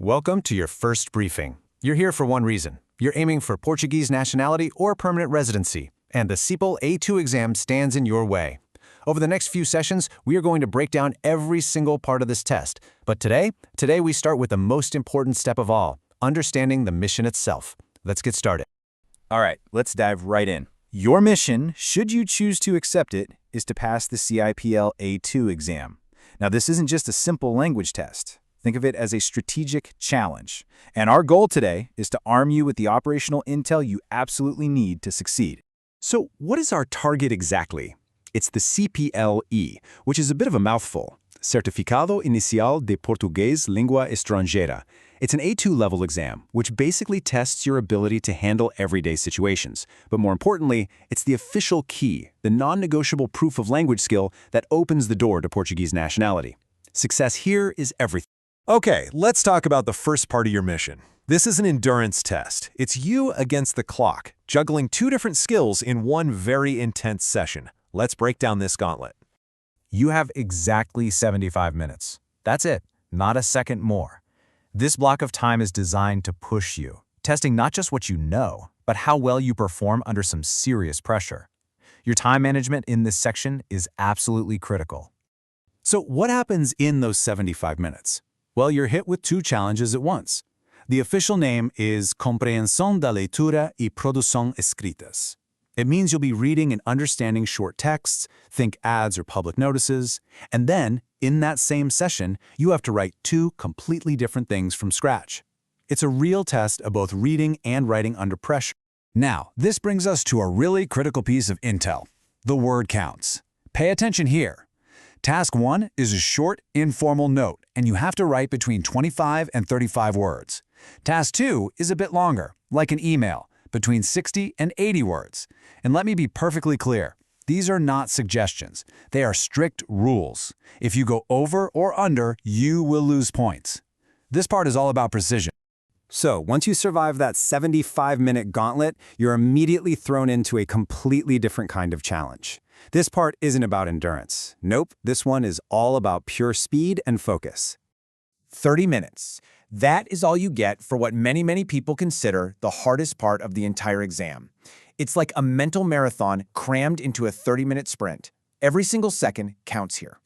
Welcome to your first briefing. You're here for one reason. You're aiming for Portuguese nationality or permanent residency, and the CIPLE A2 exam stands in your way. Over the next few sessions, we are going to break down every single part of this test. But today we start with the most important step of all, understanding the mission itself. Let's get started. All right, let's dive right in. Your mission, should you choose to accept it, is to pass the CIPLE A2 exam. Now, this isn't just a simple language test. Think of it as a strategic challenge. And our goal today is to arm you with the operational intel you absolutely need to succeed. So what is our target exactly? It's the CPLE, which is a bit of a mouthful. Certificado Inicial de Português Língua Estrangeira. It's an A2 level exam, which basically tests your ability to handle everyday situations. But more importantly, it's the official key, the non-negotiable proof of language skill that opens the door to Portuguese nationality. Success here is everything. Okay, let's talk about the first part of your mission. This is an endurance test. It's you against the clock, juggling two different skills in one very intense session. Let's break down this gauntlet. You have exactly 75 minutes. That's it, not a second more. This block of time is designed to push you, testing not just what you know, but how well you perform under some serious pressure. Your time management in this section is absolutely critical. So what happens in those 75 minutes? Well, you're hit with two challenges at once. The official name is Compreensão da Leitura e Produção Escritas. It means you'll be reading and understanding short texts, think ads or public notices, and then, in that same session, you have to write two completely different things from scratch. It's a real test of both reading and writing under pressure. Now, this brings us to a really critical piece of intel. The word counts. Pay attention here. Task 1 is a short, informal note, and you have to write between 25 and 35 words. Task 2 is a bit longer, like an email, between 60 and 80 words. And let me be perfectly clear, these are not suggestions. They are strict rules. If you go over or under, you will lose points. This part is all about precision. So, once you survive that 75-minute gauntlet, you're immediately thrown into a completely different kind of challenge. This part isn't about endurance. Nope, this one is all about pure speed and focus. 30 minutes. That is all you get for what many people consider the hardest part of the entire exam. It's like a mental marathon crammed into a 30-minute sprint. Every single second counts here.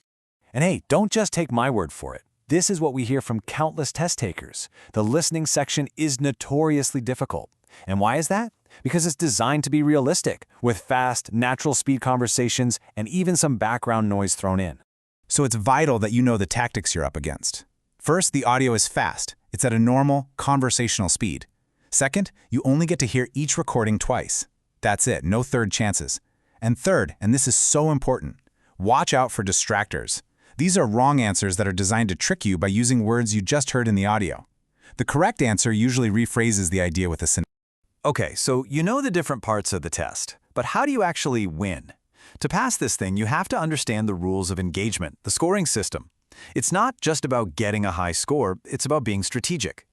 And hey, don't just take my word for it. This is what we hear from countless test takers. The listening section is notoriously difficult. And why is that? Because it's designed to be realistic, with fast, natural speed conversations and even some background noise thrown in. So it's vital that you know the tactics you're up against. First, the audio is fast. It's at a normal, conversational speed. Second, you only get to hear each recording twice. That's it, no third chances. And third, and this is so important, watch out for distractors. These are wrong answers that are designed to trick you by using words you just heard in the audio. The correct answer usually rephrases the idea with a sentence. Okay, so you know the different parts of the test, but how do you actually win? To pass this thing, you have to understand the rules of engagement, the scoring system. It's not just about getting a high score, it's about being strategic.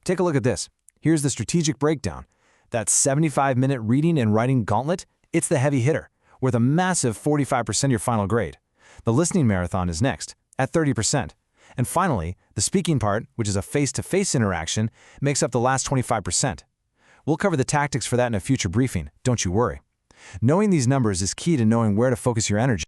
Take a look at this. Here's the strategic breakdown. That 75-minute reading and writing gauntlet, it's the heavy hitter, worth a massive 45% of your final grade. The listening marathon is next, at 30%. And finally, the speaking part, which is a face-to-face interaction, makes up the last 25%. We'll cover the tactics for that in a future briefing, don't you worry. Knowing these numbers is key to knowing where to focus your energy.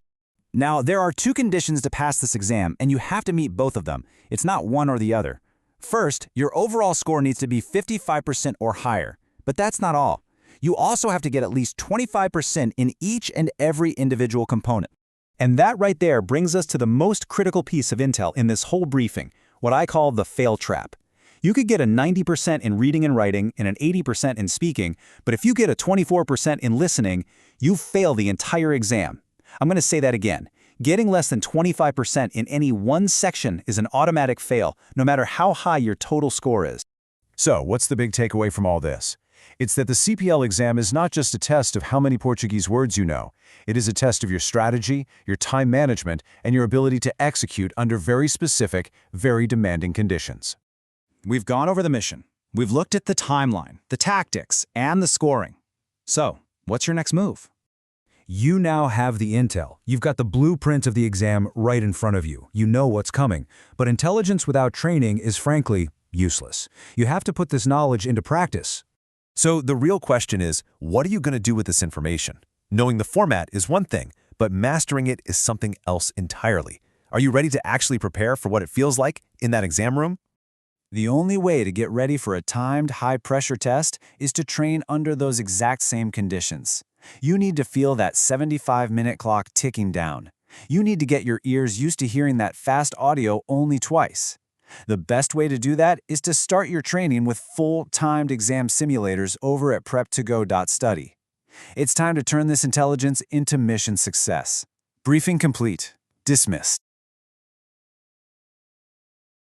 Now, there are two conditions to pass this exam, and you have to meet both of them. It's not one or the other. First, your overall score needs to be 55% or higher. But that's not all. You also have to get at least 25% in each and every individual component. And that right there brings us to the most critical piece of intel in this whole briefing, what I call the fail trap. You could get a 90% in reading and writing and an 80% in speaking, but if you get a 24% in listening, you fail the entire exam. I'm going to say that again. Getting less than 25% in any one section is an automatic fail, no matter how high your total score is. So, what's the big takeaway from all this? It's that the CPL exam is not just a test of how many Portuguese words you know. It is a test of your strategy, your time management, and your ability to execute under very specific, very demanding conditions. We've gone over the mission. We've looked at the timeline, the tactics, and the scoring. So, what's your next move? You now have the intel. You've got the blueprint of the exam right in front of you. You know what's coming. But intelligence without training is, frankly, Useless. You have to put this knowledge into practice. So the real question is, what are you going to do with this information? Knowing the format is one thing, but mastering it is something else entirely. Are you ready to actually prepare for what it feels like in that exam room? The only way to get ready for a timed, high-pressure test is to train under those exact same conditions. You need to feel that 75-minute clock ticking down. You need to get your ears used to hearing that fast audio only twice. The best way to do that is to start your training with full timed exam simulators over at prep2go.study. It's time to turn this intelligence into mission success. Briefing complete. Dismissed.